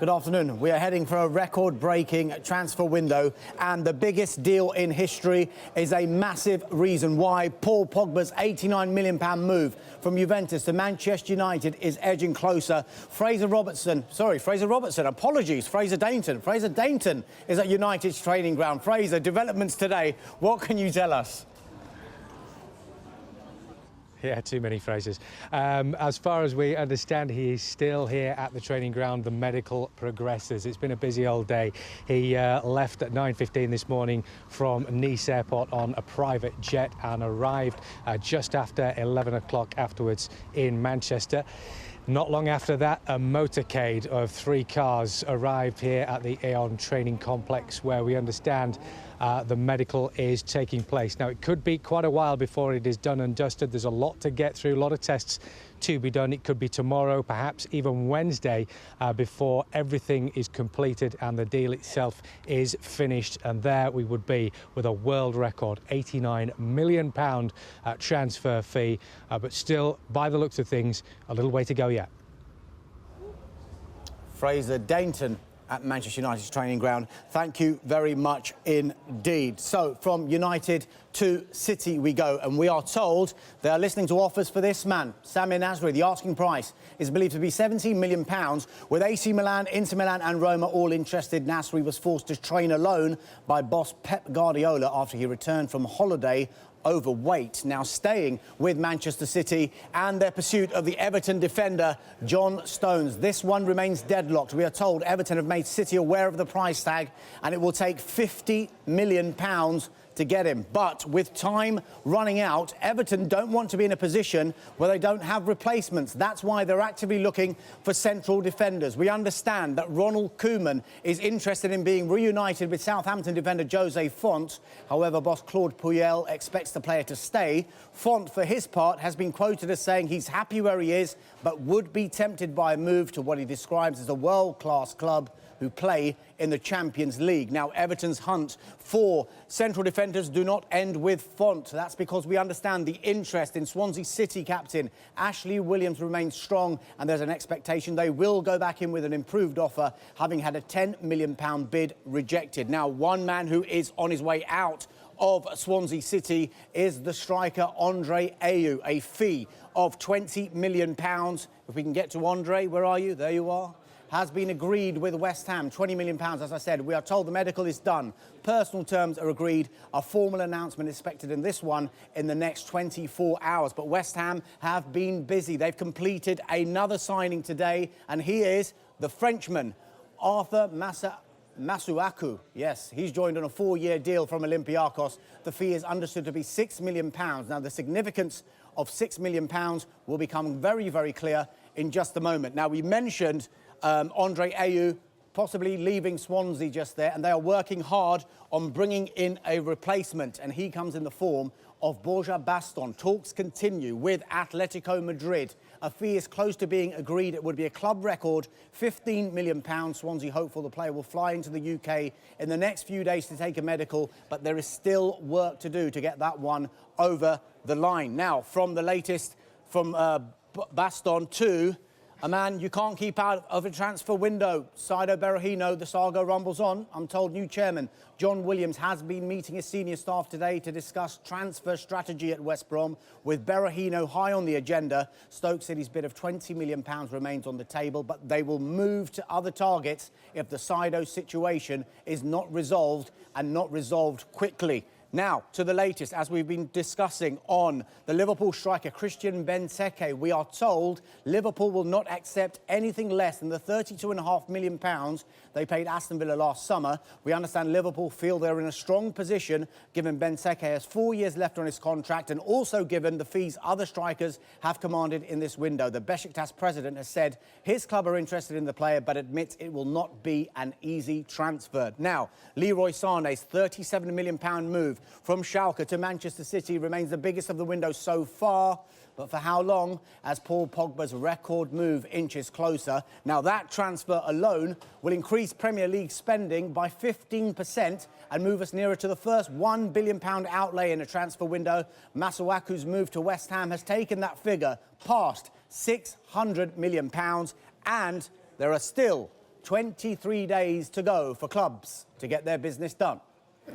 Good afternoon. We are heading for a record-breaking transfer window, and the biggest deal in history is a massive reason why Paul Pogba's £89 million move from Juventus to Manchester United is edging closer. Fraser Dainton is at United's training ground. Fraser, developments today. What can you tell us? Yeah, too many phrases. As far as we understand, he is still here at the training ground. The medical progresses. It's been a busy old day. He left at 9:15 this morning from Nice Airport on a private jet and arrived just after 11 o'clock afterwards in Manchester. Not long after that, a motorcade of 3 cars arrived here at the Aon training complex, where we understand the medical is taking place. Now, it could be quite a while before it is done and dusted. There's a lot to get through, a lot of tests to be done. It could be tomorrow, perhaps even Wednesday, before everything is completed and the deal itself is finished. And there we would be with a world record £89 million transfer fee. But still, by the looks of things, a little way to go yet. Fraser Dainton at Manchester United's training ground. Thank you very much indeed. So, from United to City we go, and we are told they are listening to offers for this man, Samir Nasri. The asking price is believed to be £17 million, with AC Milan, Inter Milan and Roma all interested. Nasri was forced to train alone by boss Pep Guardiola after he returned from holiday overweight. Now staying with Manchester City and their pursuit of the Everton defender John Stones. This one remains deadlocked. We are told Everton have made City aware of the price tag, and it will take £50 million to get him. But with time running out, Everton don't want to be in a position where they don't have replacements. That's why they're actively looking for central defenders. We understand that Ronald Koeman is interested in being reunited with Southampton defender Jose Font. However, boss Claude Puel expects the player to stay. Font, for his part, has been quoted as saying he's happy where he is, but would be tempted by a move to what he describes as a world-class club who play in the Champions League. Now, Everton's hunt for central defenders do not end with Font. That's because we understand the interest in Swansea City captain Ashley Williams remains strong, and there's an expectation they will go back in with an improved offer, having had a £10 million bid rejected. Now, one man who is on his way out of Swansea City is the striker Andre Ayew, a fee of £20 million. If we can get to Andre, where are you? There you are. Has been agreed with West Ham, £20 million, as I said. We are told the medical is done. Personal terms are agreed. A formal announcement is expected in this one in the next 24 hours. But West Ham have been busy. They've completed another signing today, and he is the Frenchman, Arthur Masuaku. Yes, he's joined on a 4-year deal from Olympiacos. The fee is understood to be £6 million. Now, the significance of £6 million will become very, very clear in just a moment. Now, we mentioned Andre Ayew possibly leaving Swansea just there, and they are working hard on bringing in a replacement, and he comes in the form of Borja Baston. Talks continue with Atletico Madrid. A fee is close to being agreed. It would be a club record, £15 million. Swansea hopeful the player will fly into the UK in the next few days to take a medical, but there is still work to do to get that one over the line. Now, from the latest, from Baston to a man you can't keep out of a transfer window, Saido Berahino. The saga rumbles on. I'm told new chairman John Williams has been meeting his senior staff today to discuss transfer strategy at West Brom, with Berahino high on the agenda. Stoke City's bid of £20 million remains on the table, but they will move to other targets if the Saido situation is not resolved, and not resolved quickly. Now, to the latest, as we've been discussing on the Liverpool striker Christian Benteke, we are told Liverpool will not accept anything less than the £32.5 million they paid Aston Villa last summer. We understand Liverpool feel they're in a strong position, given Benteke has 4 years left on his contract, and also given the fees other strikers have commanded in this window. The Besiktas president has said his club are interested in the player, but admits it will not be an easy transfer. Now, Leroy Sané's £37 million move from Schalke to Manchester City remains the biggest of the window so far. But for how long, as Paul Pogba's record move inches closer? Now, that transfer alone will increase Premier League spending by 15% and move us nearer to the first £1 billion outlay in a transfer window. Masuaku's move to West Ham has taken that figure past £600 million, and there are still 23 days to go for clubs to get their business done.